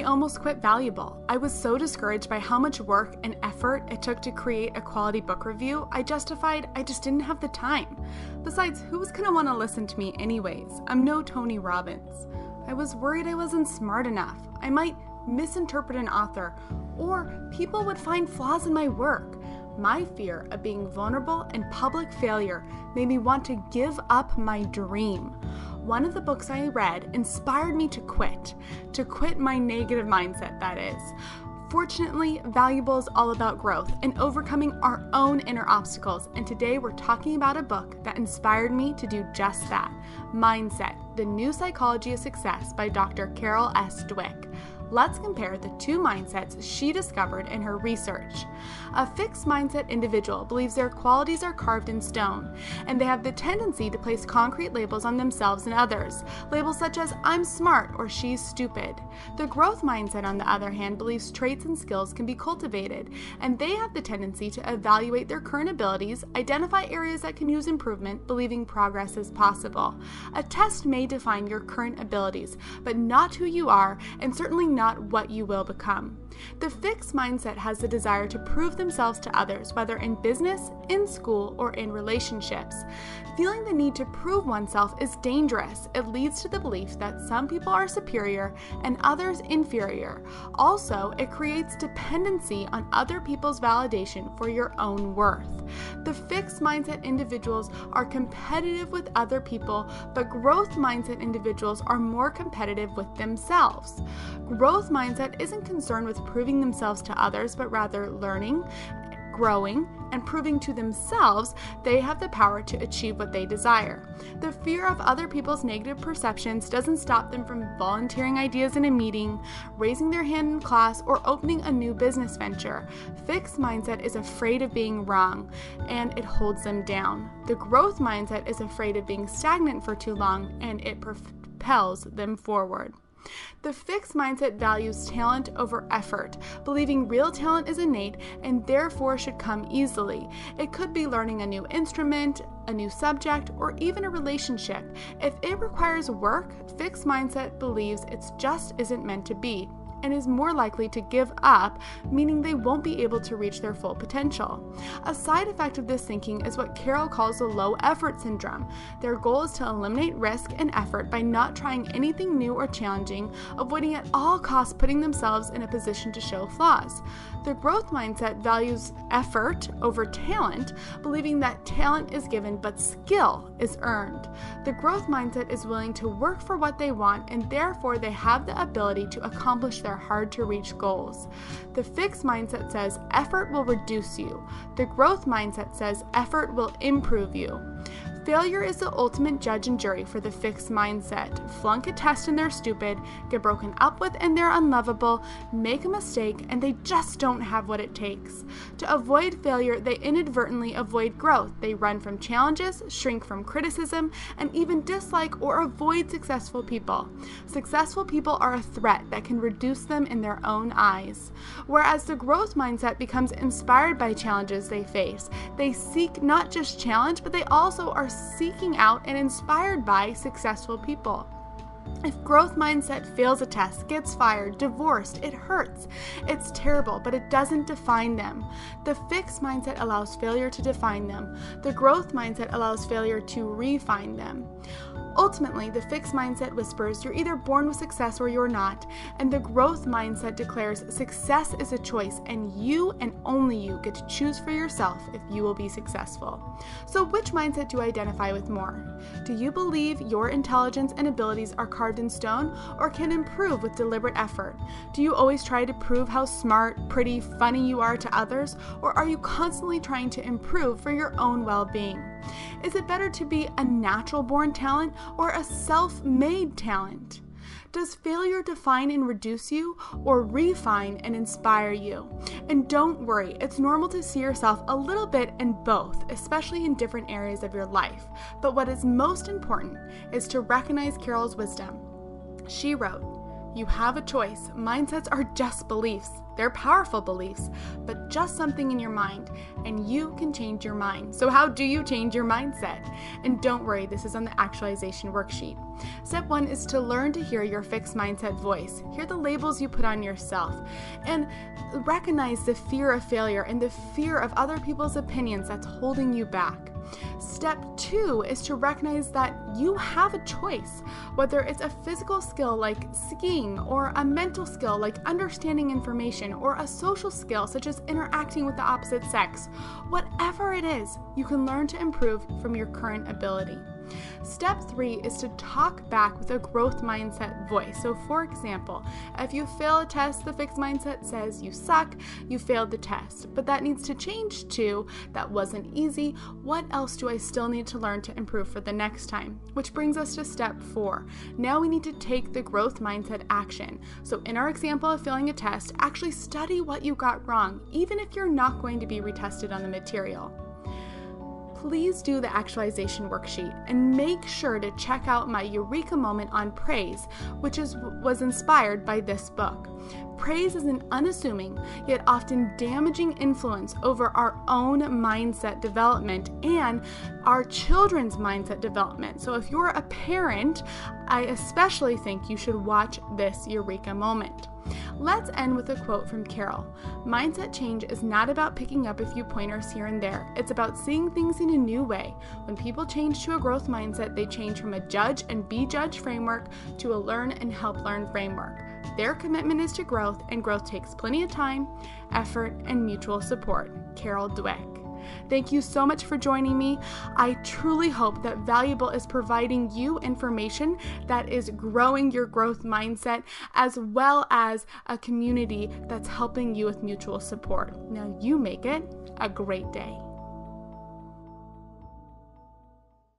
almost quit Valuable. I was so discouraged by how much work and effort it took to create a quality book review, I justified I just didn't have the time. Besides, who was going to want to listen to me anyways? I'm no Tony Robbins. I was worried I wasn't smart enough. I might misinterpret an author, or people would find flaws in my work. My fear of being vulnerable and public failure made me want to give up my dream. One of the books I read inspired me to quit my negative mindset, that is. Fortunately, Valuable is all about growth and overcoming our own inner obstacles, and today we're talking about a book that inspired me to do just that, Mindset, The New Psychology of Success by Dr. Carol S. Dweck. Let's compare the two mindsets she discovered in her research. A fixed mindset individual believes their qualities are carved in stone, and they have the tendency to place concrete labels on themselves and others, labels such as I'm smart or she's stupid. The growth mindset, on the other hand, believes traits and skills can be cultivated, and they have the tendency to evaluate their current abilities, identify areas that can use improvement, believing progress is possible. A test may define your current abilities, but not who you are, and certainly not what you will become. The fixed mindset has the desire to prove themselves to others, whether in business, in school, or in relationships. Feeling the need to prove oneself is dangerous. It leads to the belief that some people are superior and others inferior. Also, it creates dependency on other people's validation for your own worth. The fixed mindset individuals are competitive with other people, but growth mindset individuals are more competitive with themselves. Growth mindset isn't concerned with proving themselves to others, but rather learning, growing, and proving to themselves they have the power to achieve what they desire. The fear of other people's negative perceptions doesn't stop them from volunteering ideas in a meeting, raising their hand in class, or opening a new business venture. Fixed mindset is afraid of being wrong, and it holds them down. The growth mindset is afraid of being stagnant for too long, and it propels them forward. The fixed mindset values talent over effort, believing real talent is innate and therefore should come easily. It could be learning a new instrument, a new subject, or even a relationship. If it requires work, fixed mindset believes it just isn't meant to be, and is more likely to give up, meaning they won't be able to reach their full potential. A side effect of this thinking is what Carol calls the low effort syndrome. Their goal is to eliminate risk and effort by not trying anything new or challenging, avoiding at all costs putting themselves in a position to show flaws. The growth mindset values effort over talent, believing that talent is given but skill is earned. The growth mindset is willing to work for what they want, and therefore they have the ability to accomplish their hard-to-reach goals. The fixed mindset says effort will reduce you. The growth mindset says effort will improve you. Failure is the ultimate judge and jury for the fixed mindset. Flunk a test and they're stupid, get broken up with and they're unlovable, make a mistake and they just don't have what it takes. To avoid failure, they inadvertently avoid growth. They run from challenges, shrink from criticism, and even dislike or avoid successful people. Successful people are a threat that can reduce them in their own eyes. Whereas the growth mindset becomes inspired by challenges they face. They seek not just challenge, but they also are seeking out and inspired by successful people. If growth mindset fails a test, gets fired, divorced, it hurts. It's terrible, but it doesn't define them. The fixed mindset allows failure to define them. The growth mindset allows failure to refine them. Ultimately, the fixed mindset whispers you're either born with success or you're not, and the growth mindset declares success is a choice and you and only you get to choose for yourself if you will be successful. So which mindset do you identify with more? Do you believe your intelligence and abilities are carved in stone or can improve with deliberate effort? Do you always try to prove how smart, pretty, funny you are to others, or are you constantly trying to improve for your own well-being? Is it better to be a natural-born talent or a self-made talent? Does failure define and reduce you, or refine and inspire you? And don't worry, it's normal to see yourself a little bit in both, especially in different areas of your life. But what is most important is to recognize Carol's wisdom. She wrote, You have a choice. Mindsets are just beliefs. They're powerful beliefs, but just something in your mind, and you can change your mind. So how do you change your mindset? And don't worry, this is on the actualization worksheet. Step 1 is to learn to hear your fixed mindset voice. Hear the labels you put on yourself, and recognize the fear of failure and the fear of other people's opinions that's holding you back. Step 2 is to recognize that you have a choice, whether it's a physical skill like skiing, or a mental skill like understanding information, or a social skill such as interacting with the opposite sex. Whatever it is, you can learn to improve from your current ability. Step 3 is to talk back with a growth mindset voice. So for example, if you fail a test, the fixed mindset says you suck, you failed the test. But that needs to change to, that wasn't easy, what else do I still need to learn to improve for the next time? Which brings us to step 4. Now we need to take the growth mindset action. So in our example of failing a test, actually study what you got wrong, even if you're not going to be retested on the material. Please do the actualization worksheet and make sure to check out my Eureka moment on praise, which was inspired by this book. Praise is an unassuming yet often damaging influence over our own mindset development and our children's mindset development. So if you're a parent, I especially think you should watch this Eureka moment. Let's end with a quote from Carol. Mindset change is not about picking up a few pointers here and there. It's about seeing things in a new way. When people change to a growth mindset, they change from a judge and be judged framework to a learn and help learn framework. Their commitment is to growth, and growth takes plenty of time, effort, and mutual support. Carol Dweck. Thank you so much for joining me. I truly hope that Valuable is providing you information that is growing your growth mindset, as well as a community that's helping you with mutual support. Now you make it a great day.